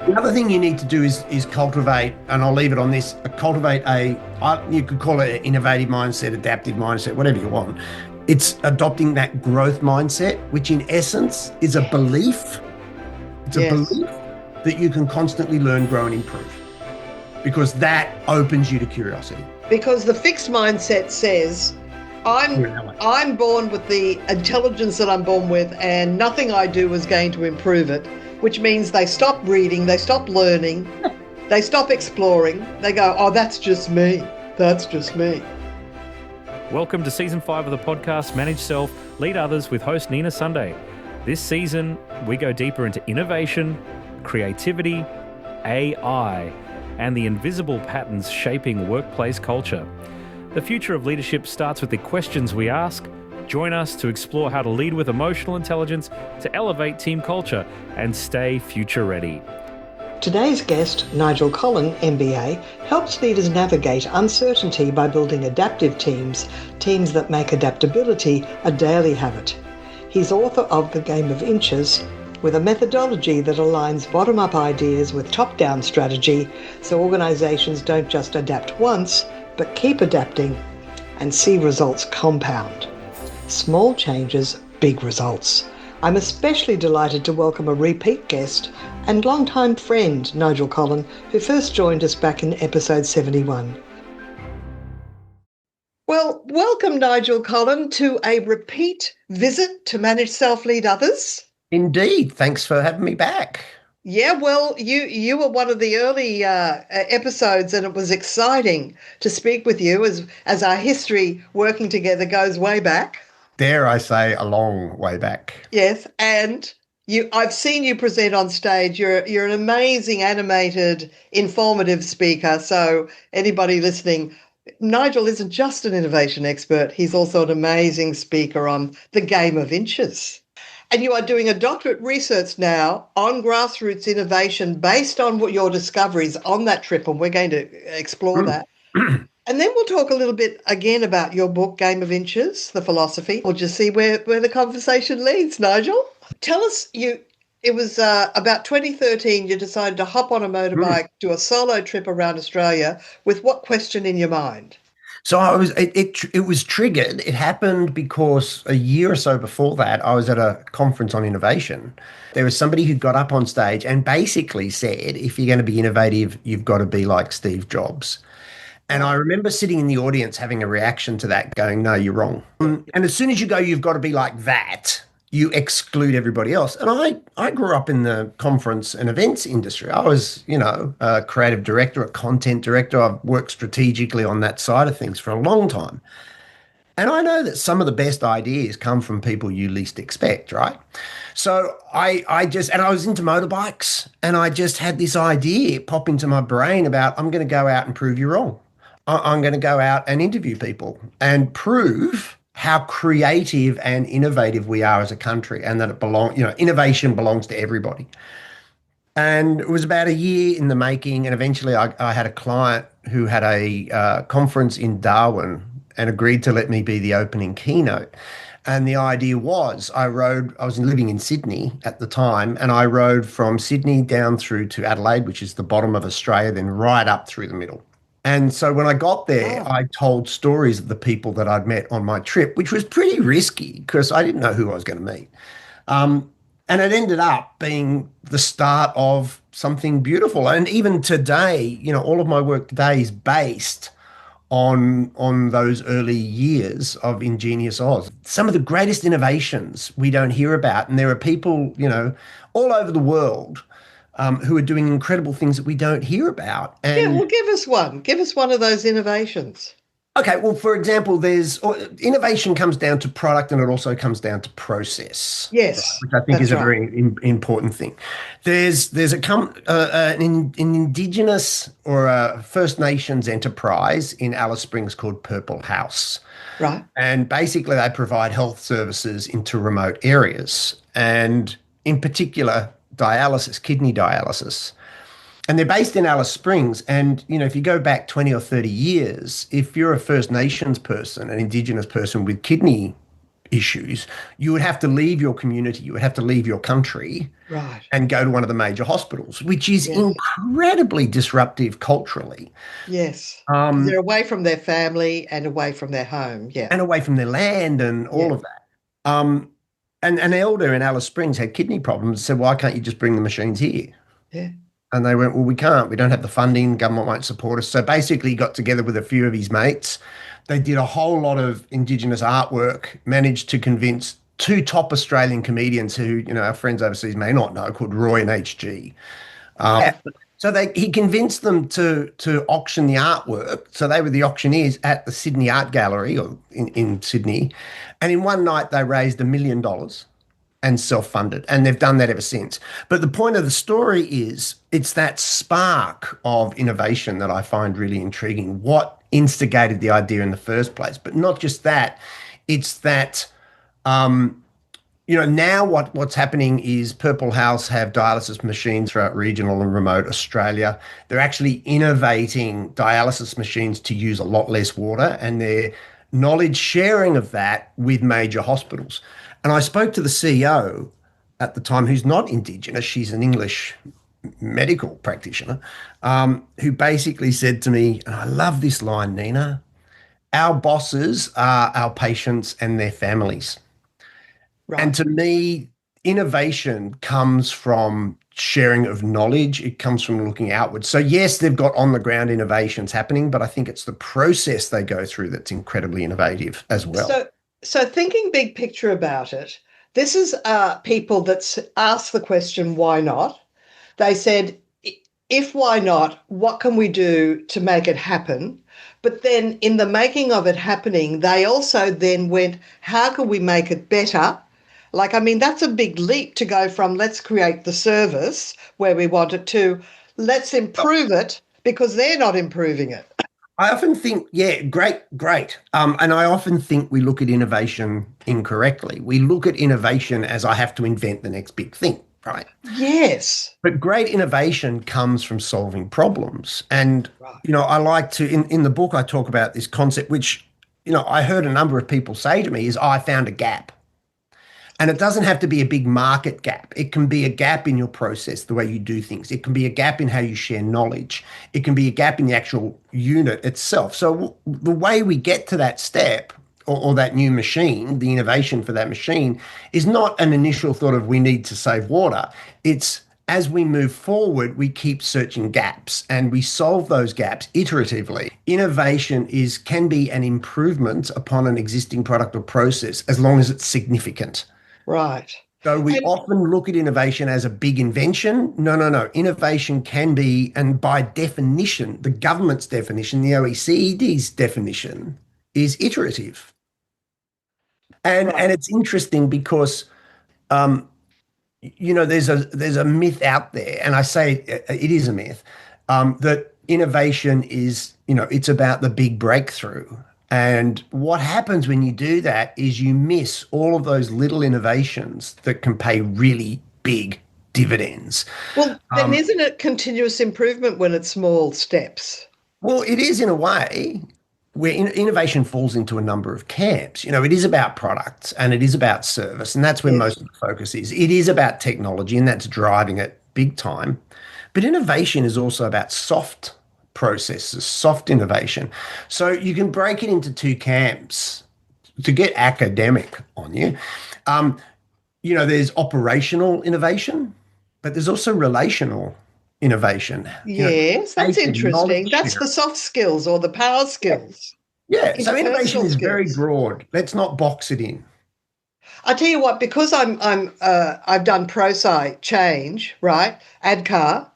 The other thing you need to do is cultivate, and I'll leave it on this, you could call it an innovative mindset, adaptive mindset, whatever you want. It's adopting that growth mindset, which in essence is a belief. It's a Yes. belief that you can constantly learn, grow, and improve, because that opens you to curiosity. Because the fixed mindset says, I'm born with the intelligence that I'm born with, and nothing I do is going to improve it, which means they stop reading, they stop learning, they stop exploring. They go, oh, that's just me. That's just me. Welcome to Season 5 of the podcast, Manage Self, Lead Others with host Nina Sunday. This season, we go deeper into innovation, creativity, AI, and the invisible patterns shaping workplace culture. The future of leadership starts with the questions we ask. Join us to explore how to lead with emotional intelligence to elevate team culture and stay future ready. Today's guest, Nigel Collin, MBA, helps leaders navigate uncertainty by building adaptive teams that make adaptability a daily habit. He's author of The Game of Inches, with a methodology that aligns bottom-up ideas with top-down strategy, so organisations don't just adapt once, but keep adapting and see results compound. Small changes, big results. I'm especially delighted to welcome a repeat guest and longtime friend, Nigel Collin, who first joined us back in episode 71. Well, welcome, Nigel Collin, to a repeat visit to Manage Self, Lead Others. Indeed. Thanks for having me back. Yeah, well, you were one of the early episodes, and it was exciting to speak with you as our history working together goes way back. Dare I say, a long way back. Yes, and I've seen you present on stage. You're an amazing, animated, informative speaker. So anybody listening, Nigel isn't just an innovation expert. He's also an amazing speaker on The Game of Inches. And you are doing a doctorate research now on grassroots innovation based on what your discoveries on that trip, and we're going to explore that. And then we'll talk a little bit again about your book, Game of Inches, the philosophy. We'll just see where the conversation leads, Nigel. Tell us, it was about 2013, you decided to hop on a motorbike, do a solo trip around Australia with what question in your mind? So it was triggered. It happened because a year or so before that, I was at a conference on innovation. There was somebody who got up on stage and basically said, if you're going to be innovative, you've got to be like Steve Jobs. And I remember sitting in the audience having a reaction to that, going, no, you're wrong. And as soon as you go, you've got to be like that, you exclude everybody else. And I grew up in the conference and events industry. I was, a creative director, a content director. I've worked strategically on that side of things for a long time. And I know that some of the best ideas come from people you least expect, right? So I was into motorbikes, and I just had this idea pop into my brain about, I'm going to go out and prove you wrong. I'm going to go out and interview people and prove how creative and innovative we are as a country, and that innovation belongs to everybody. And it was about a year in the making, and eventually I had a client who had a conference in Darwin and agreed to let me be the opening keynote. And the idea was, I was living in Sydney at the time, and I rode from Sydney down through to Adelaide, which is the bottom of Australia, then right up through the middle. And so when I got there, I told stories of the people that I'd met on my trip, which was pretty risky because I didn't know who I was going to meet. And it ended up being the start of something beautiful. And even today, all of my work today is based on those early years of Ingenious Oz. Some of the greatest innovations we don't hear about. And there are people, all over the world who are doing incredible things that we don't hear about. And yeah, well, give us one. Give us one of those innovations. Okay, well, for example, innovation comes down to product, and it also comes down to process. Yes, right, which I think is a very important thing. There's an Indigenous or a First Nations enterprise in Alice Springs called Purple House. Right. And basically they provide health services into remote areas, and in particular, dialysis, kidney dialysis. And they're based in Alice Springs. And, if you go back 20 or 30 years, if you're a First Nations person, an Indigenous person with kidney issues, you would have to leave your community, you would have to leave your country Right. and go to one of the major hospitals, which is Yes. incredibly disruptive culturally. Yes. Because they're Um, away from their family and away from their home. Yeah. and away from their land and all Yeah. of that. And an elder in Alice Springs had kidney problems, said, why can't you just bring the machines here? Yeah. And they went, well, we can't. We don't have the funding. Government won't support us. So basically, he got together with a few of his mates. They did a whole lot of Indigenous artwork, managed to convince two top Australian comedians who, our friends overseas may not know, called Roy and HG. Yeah. So he convinced them to auction the artwork. So they were the auctioneers at the Sydney Art Gallery or in Sydney. And in one night, they raised $1 million and self-funded, and they've done that ever since. But the point of the story is it's that spark of innovation that I find really intriguing. What instigated the idea in the first place? But not just that, it's that now what's happening is Purple House have dialysis machines throughout regional and remote Australia. They're actually innovating dialysis machines to use a lot less water, and they're knowledge sharing of that with major hospitals. And I spoke to the CEO at the time, who's not Indigenous, she's an English medical practitioner, who basically said to me, and I love this line, Nina, our bosses are our patients and their families. And Right. to me, innovation comes from sharing of knowledge. It comes from looking outwards. So yes, they've got on the ground innovations happening, but I think it's the process they go through that's incredibly innovative as well. So thinking big picture about it, this is people that asked the question, why not? They said, if why not, what can we do to make it happen? But then in the making of it happening, they also then went, how can we make it better? Like, I mean, that's a big leap to go from let's create the service where we want it to let's improve it because they're not improving it. I often think, yeah, great. And I often think we look at innovation incorrectly. We look at innovation as I have to invent the next big thing, right? Yes. But great innovation comes from solving problems. And, Right. I like to, in the book, I talk about this concept, which, I heard a number of people say to me is, I found a gap. And it doesn't have to be a big market gap. It can be a gap in your process, the way you do things. It can be a gap in how you share knowledge. It can be a gap in the actual unit itself. So the way we get to that step or that new machine, the innovation for that machine, is not an initial thought of we need to save water. It's as we move forward, we keep searching gaps and we solve those gaps iteratively. Innovation can be an improvement upon an existing product or process as long as it's significant. Right. So we And often look at innovation as a big invention. No. Innovation can be, and by definition, the government's definition, the OECD's definition, is iterative. And right. it's interesting because there's a myth out there, and I say it is a myth, that innovation is, it's about the big breakthrough. And what happens when you do that is you miss all of those little innovations that can pay really big dividends. Well, then isn't it continuous improvement when it's small steps? Well, it is in a way where innovation falls into a number of camps. It is about products and it is about service, and that's where Yes. most of the focus is. It is about technology, and that's driving it big time. But innovation is also about soft processes, soft innovation. So you can break it into two camps to get academic on you. There's operational innovation, but there's also relational innovation. Yes, that's Education, knowledge interesting. That's sharing. the soft skills or the power skills, Yeah, so innovation interpersonal is very skills. broad. Let's not box it in. I tell you what, because I've done ProSci change, right? ADCAR.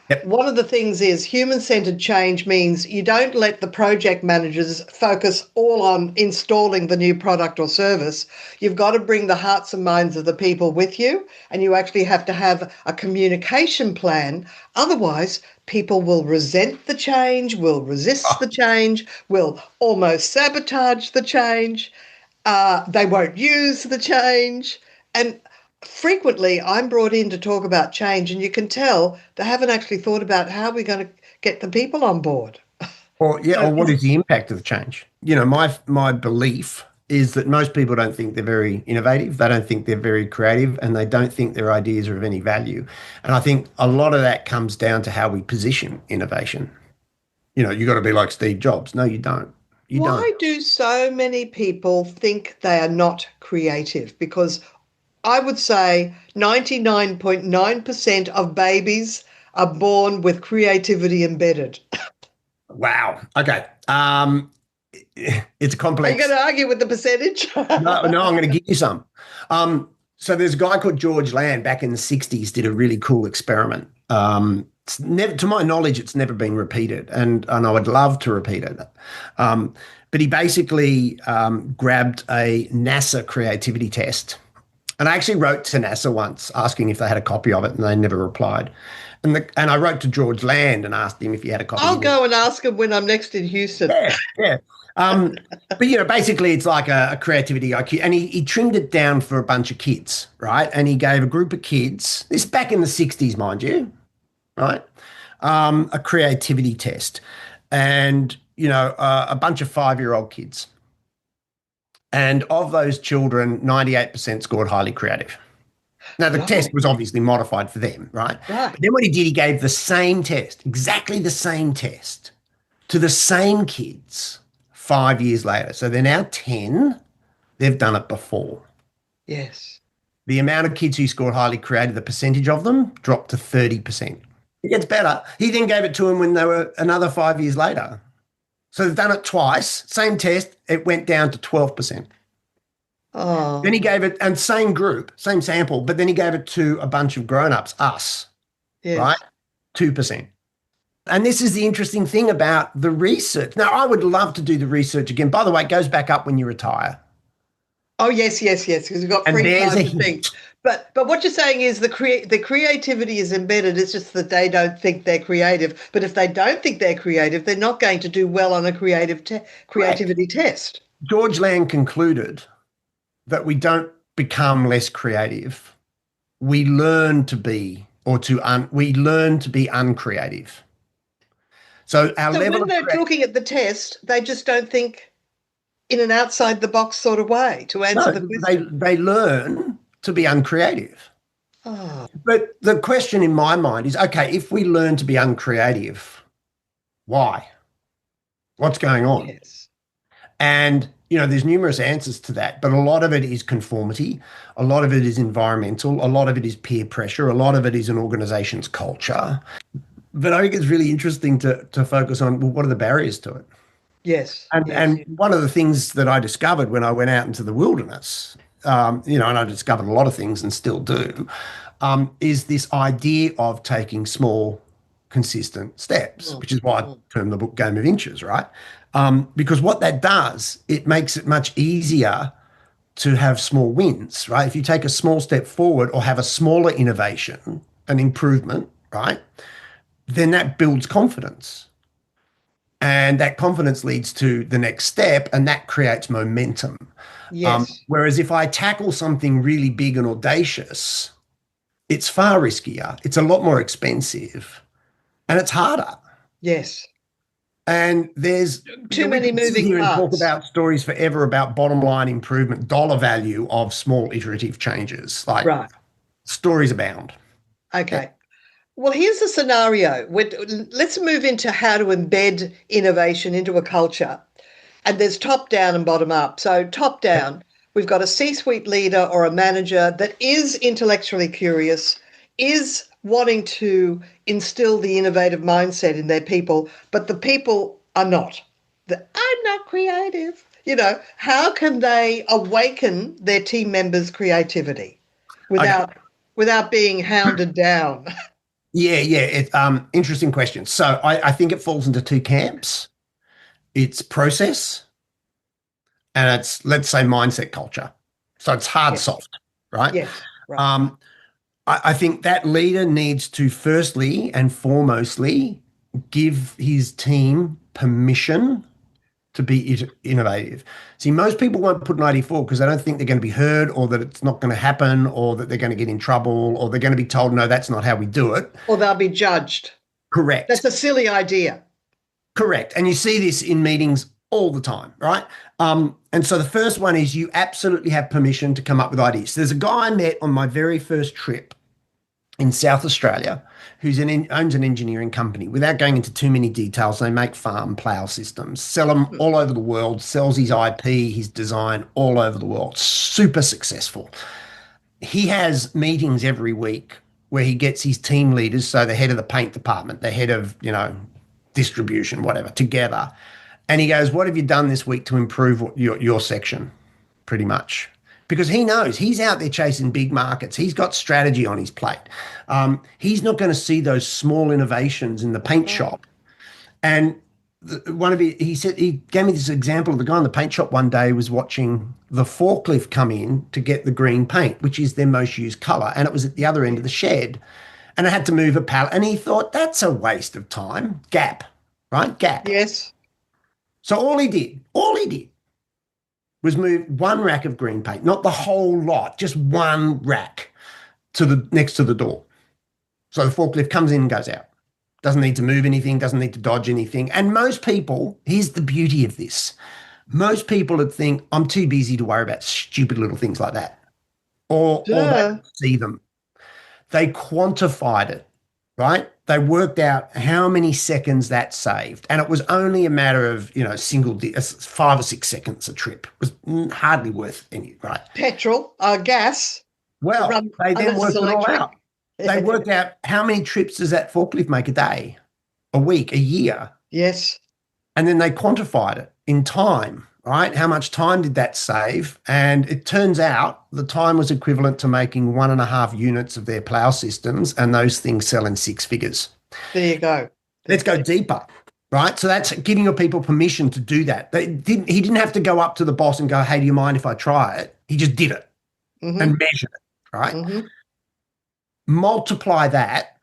Yep. One of the things is human-centered change means you don't let the project managers focus all on installing the new product or service. You've got to bring the hearts and minds of the people with you, and you actually have to have a communication plan. Otherwise, people will resent the change, will resist the change, will almost sabotage the change. They won't use the change. And frequently I'm brought in to talk about change, and you can tell they haven't actually thought about how we're going to get the people on board. Or So what is the impact of the change? My belief is that most people don't think they're very innovative, they don't think they're very creative, and they don't think their ideas are of any value. And I think a lot of that comes down to how we position innovation. You got to be like Steve Jobs. No, you don't. You don't. Why do so many people think they are not creative? Because I would say 99.9% of babies are born with creativity embedded. Wow. Okay. It's Are you complex. going to argue with the percentage? No, I'm going to give you some. So there's a guy called George Land back in the 60s did a really cool experiment. It's never, to my knowledge, it's never been repeated, and I would love to repeat it. But he basically grabbed a NASA creativity test, and I actually wrote to NASA once asking if they had a copy of it, and they never replied. And I wrote to George Land and asked him if he had a copy. I'll go and ask him when I'm next in Houston. Yeah. But basically it's like a creativity IQ, and he trimmed it down for a bunch of kids, right? And he gave a group of kids, this back in the 60s, mind you, right? A creativity test, and a bunch of 5-year-old kids, and of those children, 98% scored highly creative. Now, the test was obviously modified for them, right? But then what he did, he gave the same test, exactly the same test, to the same kids 5 years later. So they're now 10. They've done it before. Yes. The amount of kids who scored highly creative, the percentage of them dropped to 30%. It gets better. He then gave it to them when they were another 5 years later. So they've done it twice, same test, it went down to 12%. Oh. Then he gave it, and same group, same sample, but then he gave it to a bunch of grown-ups, us, right? 2%. And this is the interesting thing about the research. Now, I would love to do the research again. By the way, it goes back up when you retire. Oh, yes, because we've got free time to think. But what you're saying is the creativity is embedded. It's just that they don't think they're creative. But if they don't think they're creative, they're not going to do well on a creativity test. George Land concluded that we don't become less creative. We learn to be, we learn to be uncreative. So when they're looking at the test, they just don't think in an outside the box sort of way to answer the question. They learn to be uncreative. Oh. But the question in my mind is, okay, if we learn to be uncreative, why? What's going on? Yes. And there's numerous answers to that, but a lot of it is conformity. A lot of it is environmental. A lot of it is peer pressure. A lot of it is an organization's culture. But I think it's really interesting to focus on, well, what are the barriers to it? Yes. And one of the things that I discovered when I went out into the wilderness, and I discovered a lot of things and still do, is this idea of taking small, consistent steps, which is why I termed the book Game of Inches, right? Because what that does, it makes it much easier to have small wins, right? If you take a small step forward or have a smaller innovation, an improvement, right, then that builds confidence. And that confidence leads to the next step, and that creates momentum. Yes. Whereas if I tackle something really big and audacious, it's far riskier, it's a lot more expensive, and it's harder. Yes. And there's too many moving parts. And talk about stories forever about bottom line improvement, dollar value of small iterative changes. Like stories abound. Okay. Well, here's a scenario. Let's move into how to embed innovation into a culture. And there's top down and bottom up. So top down, we've got a C-suite leader or a manager that is intellectually curious, is wanting to instill the innovative mindset in their people, but the people are not. I'm not creative. How can they awaken their team members' creativity without being hounded down? Yeah. Interesting question. So I think it falls into two camps. It's process and it's, let's say, mindset culture. So it's hard, soft, right? Yes. Right. I think that leader needs to firstly and foremostly give his team permission to be innovative. See, most people won't put an idea forward because they don't think they're going to be heard, or that it's not going to happen, or that they're going to get in trouble, or they're going to be told, no, that's not how we do it. Or they'll be judged. Correct. That's a silly idea. Correct. And you see this in meetings all the time, right? And so the first one is you absolutely have permission to come up with ideas. There's a guy I met on my very first trip in South Australia who's owns an engineering company. Without going into too many details, they make farm plow systems, sell them all over the world, sells his IP, his design all over the world. Super successful. He has meetings every week where he gets his team leaders, so the head of the paint department, the head of, distribution, whatever, together. And he goes, what have you done this week to improve your section? Pretty much. Because he knows he's out there chasing big markets. He's got strategy on his plate. He's not going to see those small innovations in the paint shop. And he said, he gave me this example of the guy in the paint shop one day was watching the forklift come in to get the green paint, which is their most used color. And it was at the other end of the shed. And it had to move a pallet. And he thought, that's a waste of time. Gap, right? Gap. Yes. So all he did was move one rack of green paint, not the whole lot, just one rack to the next to the door. So the forklift comes in and goes out. Doesn't need to move anything, doesn't need to dodge anything. And most people, here's the beauty of this. Most people would think, I'm too busy to worry about stupid little things like that. Or they don't see them. They quantified it, right? They worked out how many seconds that saved. And it was only a matter of, 5 or 6 seconds a trip. It was hardly worth any, right? Petrol, gas. Well, they then worked it all out. They worked out how many trips does that forklift make a day, a week, a year. Yes. And then they quantified it in time, right? How much time did that save? And it turns out the time was equivalent to making 1.5 units of their plow systems, and those things sell in 6 figures. There you go. Let's go deeper, right? So that's giving your people permission to do that. He didn't have to go up to the boss and go, hey, do you mind if I try it? He just did it and measured it, right? Mm-hmm. Multiply that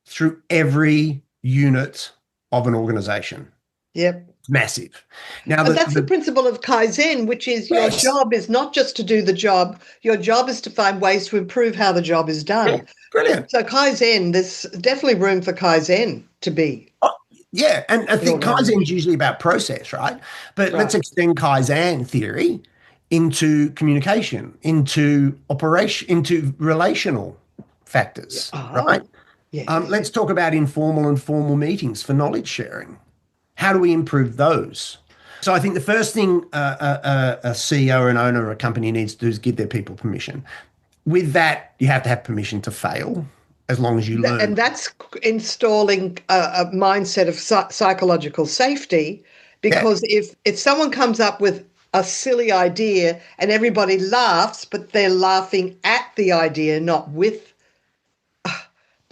through every unit of an organization. Yep. It's massive. Now, that's the principle of Kaizen, which is your job is not just to do the job. Your job is to find ways to improve how the job is done. Yeah, brilliant. So Kaizen, there's definitely room for Kaizen to be. Yeah, and I think Kaizen is usually about process, right? But let's extend Kaizen theory into communication, into operation, into relational factors, right? Yes. Let's talk about informal and formal meetings for knowledge sharing. How do we improve those? So I think the first thing a CEO or an owner of a company needs to do is give their people permission. With that, you have to have permission to fail as long as you learn. And that's installing a mindset of psychological safety, because if someone comes up with a silly idea and everybody laughs, but they're laughing at the idea, not with.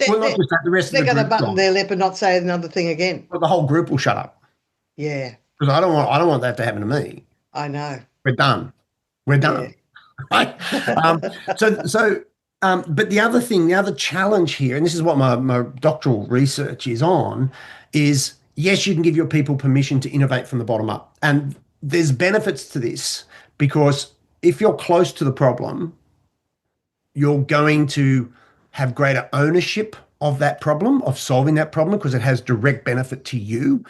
Well, not just that, the rest of the group. They're going to button their lip and not say another thing again. Well, the whole group will shut up. Yeah. Because I don't want that to happen to me. I know. We're done. We're done. Yeah. Right? But the other challenge here, and this is what my doctoral research is on, is yes, you can give your people permission to innovate from the bottom up. And there's benefits to this, because if you're close to the problem, you're going to have greater ownership of that problem, of solving that problem, because it has direct benefit to you.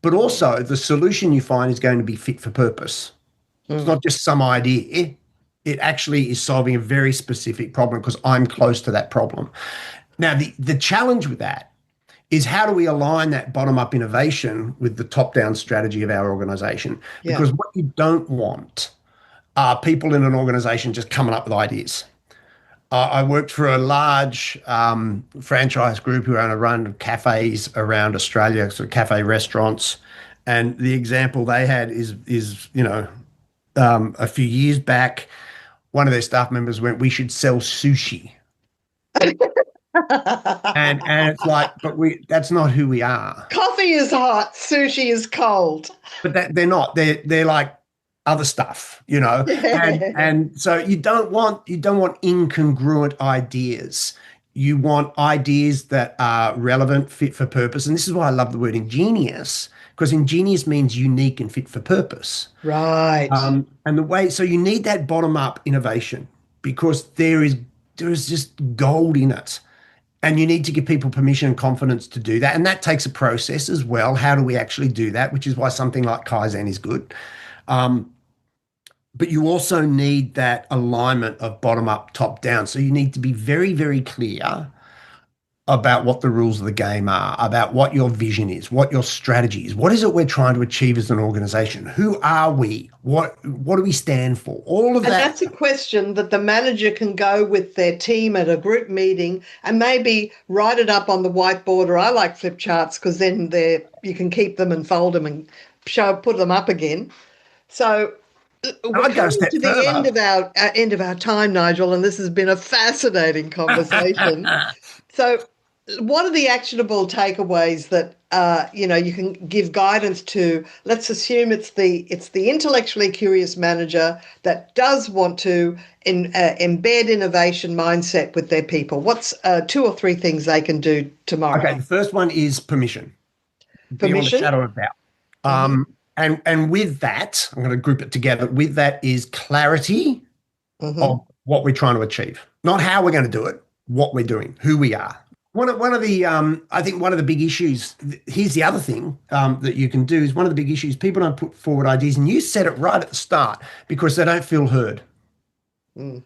But also the solution you find is going to be fit for purpose. It's not just some idea. It actually is solving a very specific problem because I'm close to that problem. Now, the challenge with that is, how do we align that bottom-up innovation with the top-down strategy of our organization? Because what you don't want are people in an organization just coming up with ideas. I worked for a large franchise group who own a run of cafes around Australia, so cafe restaurants. And the example they had is a few years back, one of their staff members went, "We should sell sushi." and it's like, but that's not who we are. Coffee is hot, sushi is cold. But they're not. They're like other stuff, and so you don't want incongruent ideas. You want ideas that are relevant, fit for purpose. And this is why I love the word ingenious, because ingenious means unique and fit for purpose. Right. And so you need that bottom up innovation, because there is just gold in it. And you need to give people permission and confidence to do that. And that takes a process as well. How do we actually do that? Which is why something like Kaizen is good. But you also need that alignment of bottom up, top down. So you need to be very, very clear about what the rules of the game are, about what your vision is, what your strategy is. What is it we're trying to achieve as an organization? Who are we? What do we stand for? All of that. And that's a question that the manager can go with their team at a group meeting and maybe write it up on the whiteboard, or I like flip charts because then you can keep them and fold them and put them up again. So we're coming to the end of our time, Nigel, and this has been a fascinating conversation. So what are the actionable takeaways that you can give guidance to? Let's assume it's the intellectually curious manager that does want to embed innovation mindset with their people. What's 2 or 3 things they can do tomorrow? Okay, the first one is permission. Beyond a shadow of doubt. And with that, I'm going to group it together. With that is clarity of what we're trying to achieve, not how we're going to do it, what we're doing, who we are. One of the I think one of the big issues. Here's the other thing that you can do is one of the big issues. People don't put forward ideas, and you said it right at the start because they don't feel heard. And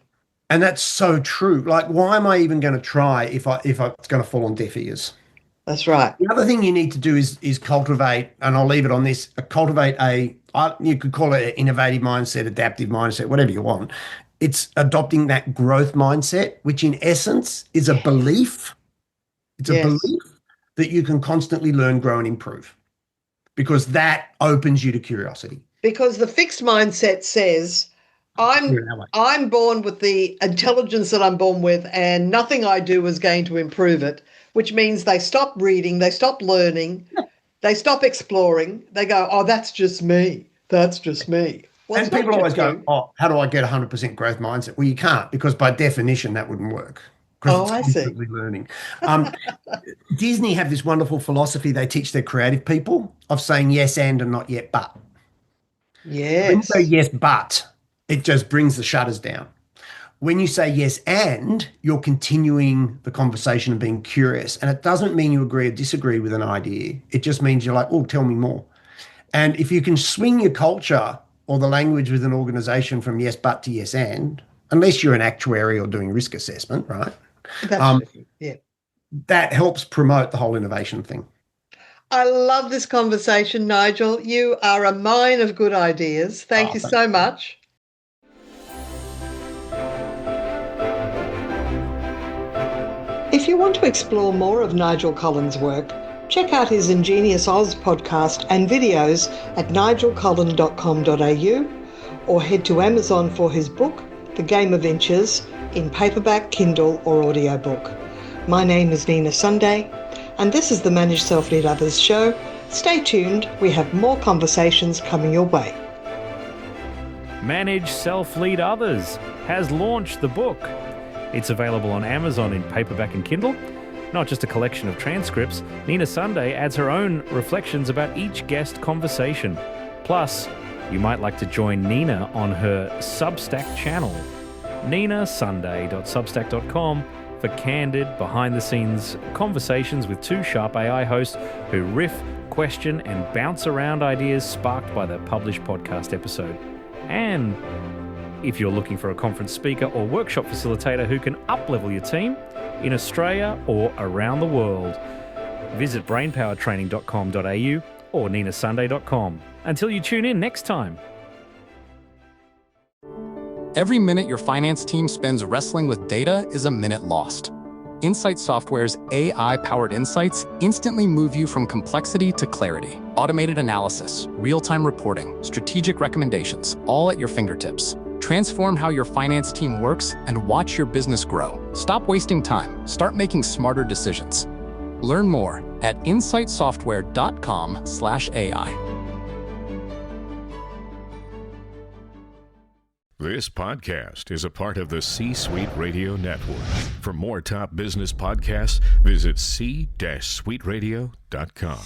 that's so true. Like, why am I even going to try if it's going to fall on deaf ears? That's right. The other thing you need to do is cultivate, and I'll leave it on this, cultivate you could call it an innovative mindset, adaptive mindset, whatever you want. It's adopting that growth mindset, which in essence is a belief. It's a belief that you can constantly learn, grow, and improve, because that opens you to curiosity. Because the fixed mindset says, I'm born with the intelligence that I'm born with, and nothing I do is going to improve it, which means they stop reading, they stop learning, they stop exploring. They go, oh, that's just me. That's just me. Well, and people always go, oh, how do I get 100% growth mindset? Well, you can't, because by definition that wouldn't work. Oh, I see. Learning. Disney have this wonderful philosophy they teach their creative people of saying yes and not yet but. Yes. When you say yes but, it just brings the shutters down. When you say yes and, you're continuing the conversation and being curious. And it doesn't mean you agree or disagree with an idea. It just means you're like, oh, tell me more. And if you can swing your culture or the language with an organization from yes but to yes and, unless you're an actuary or doing risk assessment, right? That helps promote the whole innovation thing. I love this conversation, Nigel. You are a mine of good ideas. Thank you so much. If you want to explore more of Nigel Collin's work, check out his Ingenious Oz podcast and videos at nigelcollin.com.au, or head to Amazon for his book, The Game of Inches, in paperback, Kindle or audiobook. My name is Nina Sunday, and this is the Manage Self Lead Others show. Stay tuned, we have more conversations coming your way. Manage Self Lead Others has launched the book. It's available on Amazon in paperback and Kindle. Not just a collection of transcripts, Nina Sunday adds her own reflections about each guest conversation. Plus, you might like to join Nina on her Substack channel, ninasunday.substack.com, for candid, behind-the-scenes conversations with 2 sharp AI hosts who riff, question, and bounce around ideas sparked by the published podcast episode. And if you're looking for a conference speaker or workshop facilitator who can up-level your team in Australia or around the world, visit brainpowertraining.com.au or ninasunday.com. Until you tune in next time. Every minute your finance team spends wrestling with data is a minute lost. Insight Software's AI-powered insights instantly move you from complexity to clarity. Automated analysis, real-time reporting, strategic recommendations, all at your fingertips. Transform how your finance team works and watch your business grow. Stop wasting time. Start making smarter decisions. Learn more at insightsoftware.com/AI. This podcast is a part of the C-Suite Radio Network. For more top business podcasts, visit c-suiteradio.com.